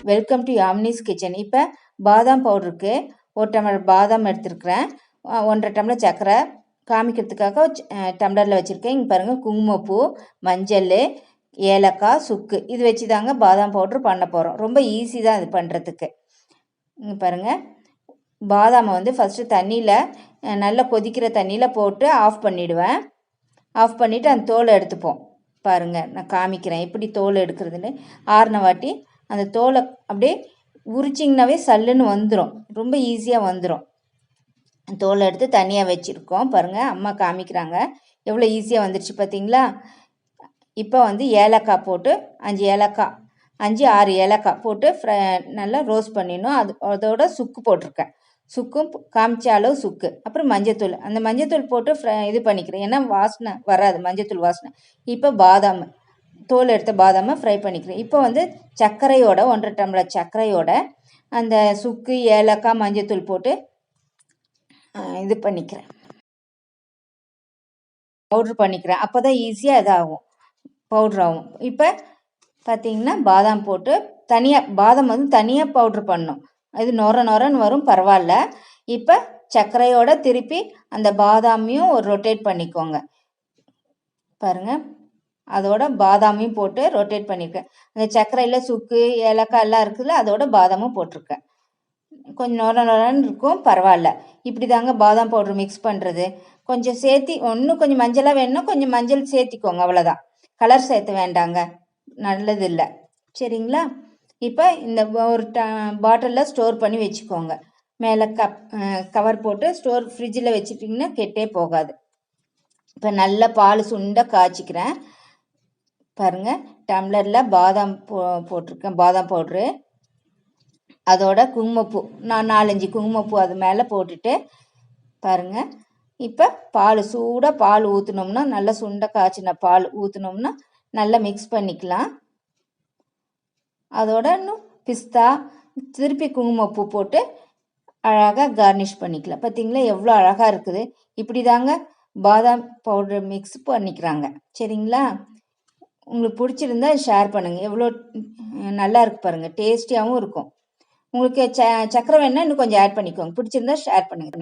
Welcome to Yamini's kitchen. இப்போ பாதாம் பவுடருக்கு 1 tumbler பாதாம் எடுத்துருக்கிறேன். 1.5 டம்ளர் சர்க்கரை காமிக்கிறதுக்காக டம்ளரில் வச்சுருக்கேன். இங்கே பாருங்கள், குங்குமப்பூ, மஞ்சள், ஏலக்காய், சுக்கு இது வச்சு தாங்க பாதாம் பவுட்ரு பண்ண போகிறோம். ரொம்ப ஈஸி தான் இது பண்ணுறதுக்கு. இங்கே பாருங்கள், பாதாமை வந்து ஃபஸ்ட்டு தண்ணியில் நல்லா கொதிக்கிற தண்ணியில் போட்டு ஆஃப் பண்ணிவிடுவேன். ஆஃப் பண்ணிவிட்டு அந்த தோலை எடுத்துப்போம். பாருங்கள், நான் காமிக்கிறேன் எப்படி தோல் எடுக்கிறதுன்னு. ஆறின வாட்டி அந்த தோலை அப்படியே உரிச்சிங்கனாவே சல்லுன்னு வந்துடும், ரொம்ப ஈஸியாக வந்துடும். தோலை எடுத்து தனியாக வச்சுருக்கோம். பாருங்கள், அம்மா காமிக்கிறாங்க எவ்வளோ ஈஸியாக வந்துடுச்சு பார்த்தீங்களா. இப்போ வந்து ஏலக்காய் போட்டு 5 6 ஏலக்காய் போட்டு நல்லா ரோஸ்ட் பண்ணிடணும். அதோட சுக்கு போட்டிருக்கேன். சுக்கும் காமிச்ச அளவு சுக்கு, அப்புறம் மஞ்சத்தூள். அந்த மஞ்சத்தூள் போட்டு இது பண்ணிக்கிறேன், ஏன்னா வாசனை வராது, மஞ்சத்தூள் வாசனை. இப்போ பாதாம் தோல் எடுத்த பாதாமை ஃப்ரை பண்ணிக்கிறேன். இப்போ வந்து சர்க்கரையோட 1.5 டம்ளர் சர்க்கரையோட அந்த சுக்கு, ஏலக்காய், மஞ்சத்தூள் போட்டு இது பண்ணிக்கிறேன், பவுட்ரு பண்ணிக்கிறேன். அப்போ தான் ஈஸியாக இதாகும், பவுட்ரு ஆகும். இப்போ பார்த்தீங்கன்னா பாதாம் போட்டு பாதாம் வந்து தனியாக பவுட்ரு பண்ணணும். இது நொரன்னு வரும், பரவாயில்ல. இப்போ சர்க்கரையோட திருப்பி அந்த பாதாமையும் ஒரு ரொட்டேட் பண்ணிக்கோங்க. பாருங்கள், அதோட பாதாமையும் போட்டு ரொட்டேட் பண்ணியிருக்கேன். அந்த சர்க்கரையில் சுக்கு, ஏலக்காய் எல்லாம் இருக்குதுல்ல, அதோட பாதாமும் போட்டிருக்கேன். கொஞ்சம் நொரன்னு இருக்கும், பரவாயில்ல. இப்படி தாங்க பாதாம் பவுட்ரு மிக்ஸ் பண்ணுறது. கொஞ்சம் சேர்த்தி இன்னும் கொஞ்சம் மஞ்சளாக வேணும்னா கொஞ்சம் மஞ்சள் சேர்த்திக்கோங்க, அவ்வளோதான். கலர் சேர்த்த வேண்டாங்க, நல்லது இல்லை, சரிங்களா. இப்போ இந்த ஒரு பாட்டிலில் ஸ்டோர் பண்ணி வச்சுக்கோங்க. மேலே கவர் போட்டு ஃப்ரிட்ஜில் வச்சுட்டிங்கன்னா கெட்டே போகாது. இப்போ நல்லா பால் சுண்ட காய்ச்சிக்கிறேன். பாருங்கள், டம்ளரில் பாதாம் போட்டிருக்கேன், பாதாம் பவுட்ரு. அதோட குங்குமப்பூ, நான் 4-5 குங்குமப்பூ அது மேலே போட்டுட்டு பாருங்கள். இப்போ பால் ஊற்றினோம்னா, நல்லா சுண்ட காய்ச்சின பால் ஊற்றினோம்னா நல்லா மிக்ஸ் பண்ணிக்கலாம். அதோட இன்னும் பிஸ்தா, திருப்பி குங்குமப்பூ போட்டு அழகாக கார்னிஷ் பண்ணிக்கலாம். பார்த்தீங்களா எவ்வளோ அழகாக இருக்குது. இப்படி தாங்க பாதாம் பவுடர் மிக்ஸ் பண்ணிக்கிறாங்க, சரிங்களா. உங்களுக்கு பிடிச்சிருந்தா ஷேர் பண்ணுங்கள். எவ்வளோ நல்லா இருக்கு பாருங்கள், டேஸ்டியாகவும் இருக்கும். உங்களுக்கு சர்க்கரை வேணுன்னா இன்னும் கொஞ்சம் ஆட் பண்ணிக்கோங்க. பிடிச்சிருந்தா ஷேர் பண்ணுங்கள்.